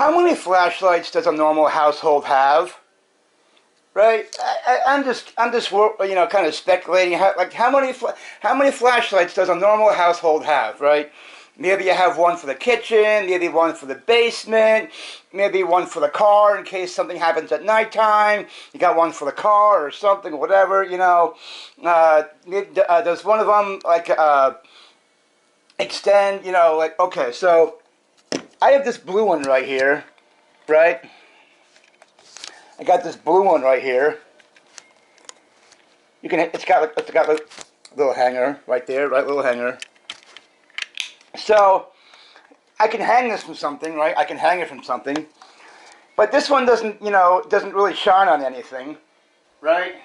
How many flashlights does a normal household have? Right? I'm just, you know, kind of speculating. How many flashlights does a normal household have? Right? Maybe you have one for the kitchen, maybe one for the basement, maybe one for the car in case something happens at nighttime. You got one for the car or something, whatever, you know. Does one of them, like, extend, you know, like, okay, so I have this blue one right here, right? I got this blue one right here. It's got a little hanger right there, right, little hanger. So I can hang this from something, right? I can hang it from something, but this one doesn't, you know, doesn't really shine on anything, right?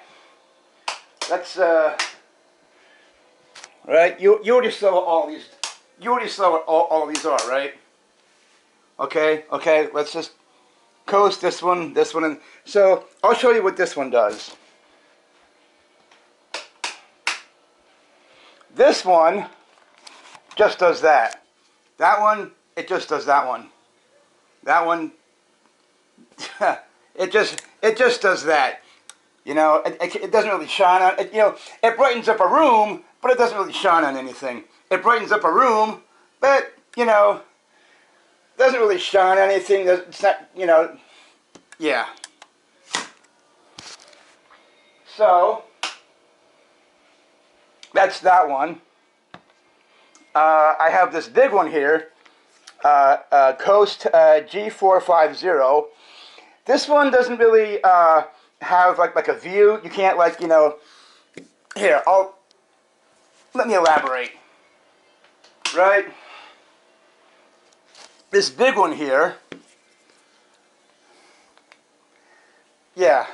Let's right. You already saw what all these. You already saw what all of these are, right? Okay. Okay. Let's just coast this one, and so I'll show you what this one does. This one just does that. That one, it just does that one. That one, it just does that. You know, it doesn't really shine on it. You know, it brightens up a room, but it doesn't really shine on anything. It brightens up a room, but you know, doesn't really shine on anything. It's not, you know, yeah. So that's that one. I have this big one here, Coast G450. This one doesn't really have like a view. You can't, like, you know. Here, let me elaborate. Right. This big one here. Yeah.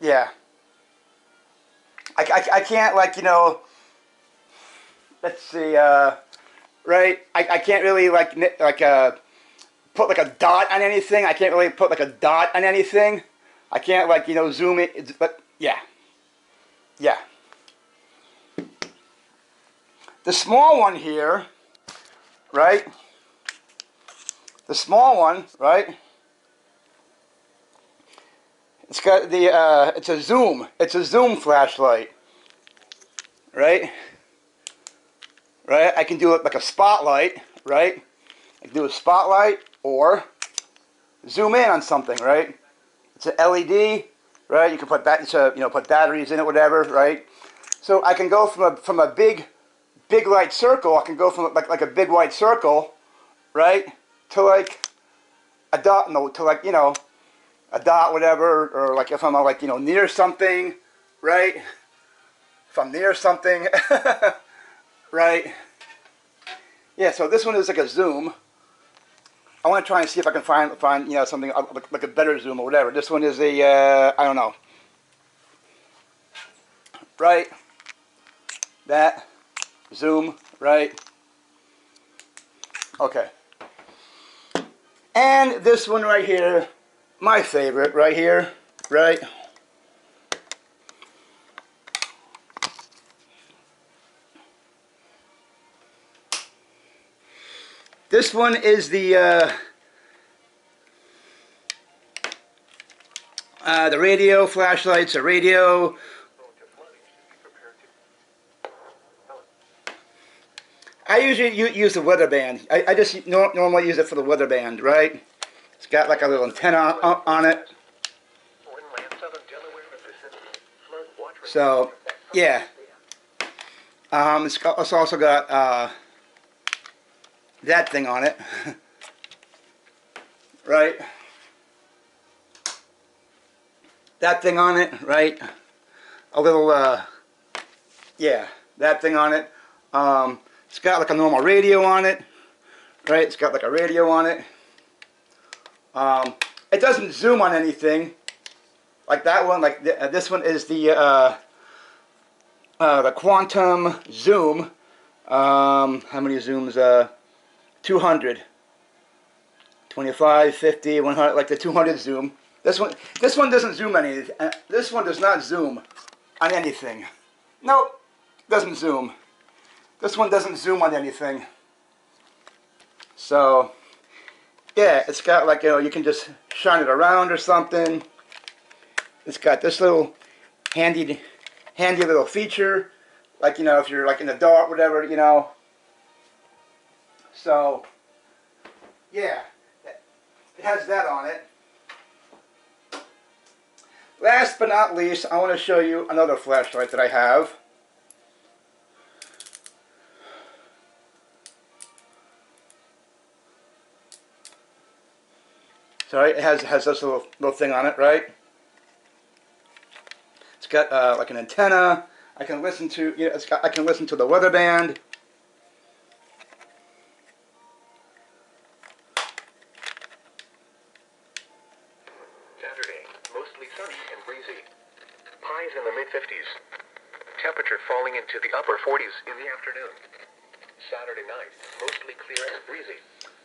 Yeah. I can't, like, you know, let's see, right? I can't really, like put, like, a dot on anything. I can't really put, like, a dot on anything. I can't, like, you know, zoom it, but, yeah. Yeah. The small one here, right? The small one, right? It's got the, it's a zoom flashlight, right? Right? I can do it like a spotlight, right? I can do a spotlight or zoom in on something, right? It's an LED, right? You can put that, you know, put batteries in it, whatever, right? So I can go from a big light circle. I can go from like a big white circle, right, to like a dot, no, to, like, you know, a dot, whatever, or like if I'm, like, you know, near something, right? If I'm near something, right? Yeah. So this one is like a zoom. I want to try and see if I can find, you know, something like a better zoom or whatever. This one is a I don't know, right? That zoom, right? Okay. And this one right here, my favorite right here, right? This one is the radio flashlights, a radio. I usually use the weather band. I just normally use it for the weather band, right? It's got like a little antenna on it. So, yeah. It's also got that thing on it, right? That thing on it, right? A little, yeah, that thing on it. It's got like a normal radio on it, right? It's got like a radio on it. It doesn't zoom on anything, like that one. Like this one is the Quantum Zoom. How many zooms? 200, 25, 50, 100, like the 200 zoom. This one doesn't zoom on anything. This one does not zoom on anything. Nope, doesn't zoom. This one doesn't zoom on anything. So, yeah, it's got like, you know, you can just shine it around or something. It's got this little handy little feature, like, you know, if you're like in the dark, whatever, you know. So, yeah, it has that on it. Last but not least, I want to show you another flashlight that I have. So it has this little thing on it, right? It's got like an antenna. I can listen to, you know, I can listen to the weather band. Saturday, mostly sunny and breezy. Highs in the mid-50s. Temperature falling into the upper 40s in the afternoon. Saturday night, mostly clear and breezy.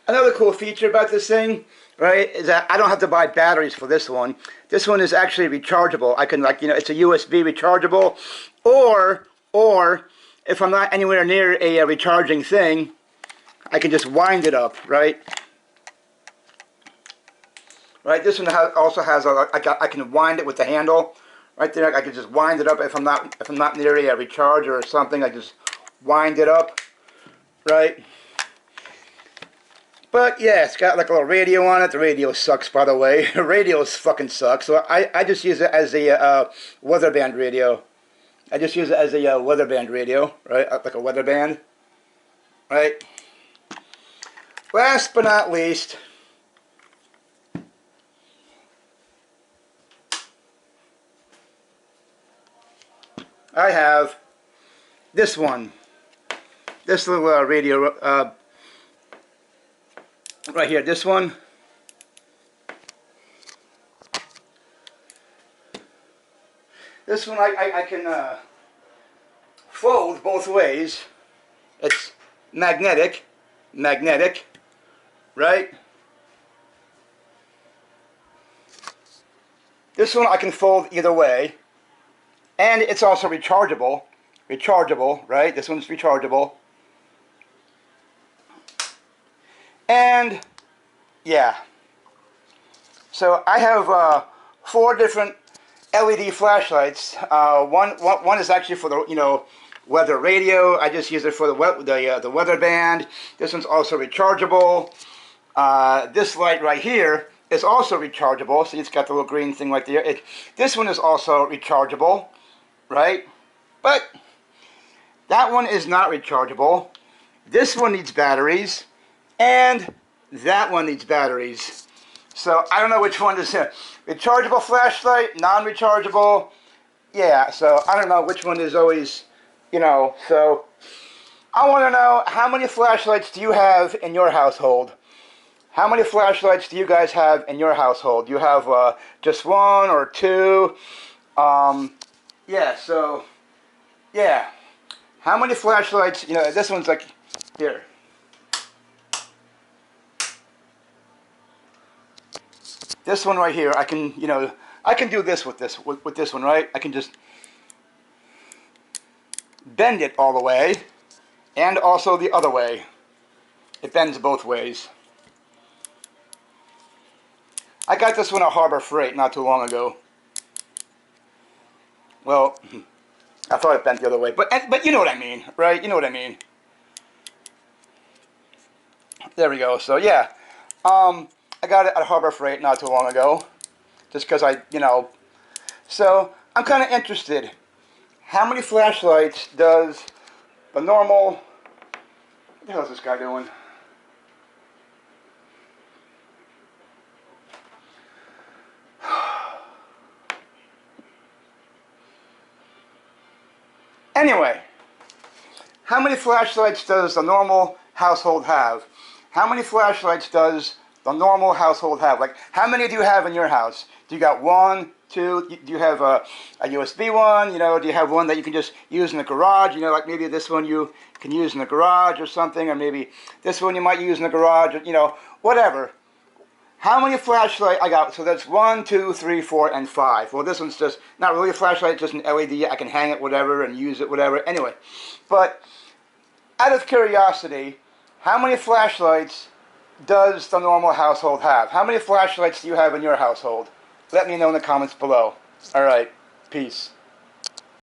Another cool feature about this thing, right, is that I don't have to buy batteries for this one. This one is actually rechargeable. I can, like, you know, it's a USB rechargeable, or if I'm not anywhere near a recharging thing, I can just wind it up, right? Right. This one also has a, I can wind it with the handle, right there. I can just wind it up if I'm not near a recharger or something. I just wind it up, right? But yeah, it's got like a little radio on it. The radio sucks, by the way. The radios fucking suck. So I just use it as a weather band radio. I just use it as a weather band radio, right? Like a weather band, right? Last but not least, I have this one. This little radio right here, this one. This one I can fold both ways. It's magnetic, right? This one I can fold either way. And it's also rechargeable, right? This one's rechargeable. And yeah, so I have 4 different LED flashlights. One is actually for the, you know, weather radio. I just use it for the weather band. This one's also rechargeable. This light right here is also rechargeable. See, it's got the little green thing right there. This one is also rechargeable, right? But that one is not rechargeable. This one needs batteries. And that one needs batteries. So I don't know which one is rechargeable flashlight, non-rechargeable. Yeah, so I don't know which one is always, you know. So I want to know, how many flashlights do you have in your household? How many flashlights do you guys have in your household? Do you have just 1 or 2? Yeah, so, yeah. How many flashlights, you know, this one's like, here. This one right here, I can, you know, I can do this with this one, right? I can just bend it all the way, and also the other way. It bends both ways. I got this one at Harbor Freight not too long ago. Well, I thought it bent the other way, but you know what I mean, right? You know what I mean. There we go. So yeah, I got it at Harbor Freight not too long ago, just because you know. So I'm kind of interested. How many flashlights does the normal? What the hell is this guy doing? Anyway, how many flashlights does the normal household have? How many flashlights does the normal household have? Like, how many do you have in your house? Do you got 1, 2? Do you have a USB one? You know, do you have one that you can just use in the garage? You know, like maybe this one you can use in the garage or something, or maybe this one you might use in the garage, or, you know, whatever. How many flashlights I got? So that's 1, 2, 3, 4, and 5. Well, this one's just not really a flashlight, just an LED. I can hang it, whatever, and use it, whatever. Anyway, but out of curiosity, how many flashlights does the normal household have? How many flashlights do you have in your household? Let me know in the comments below. All right. Peace.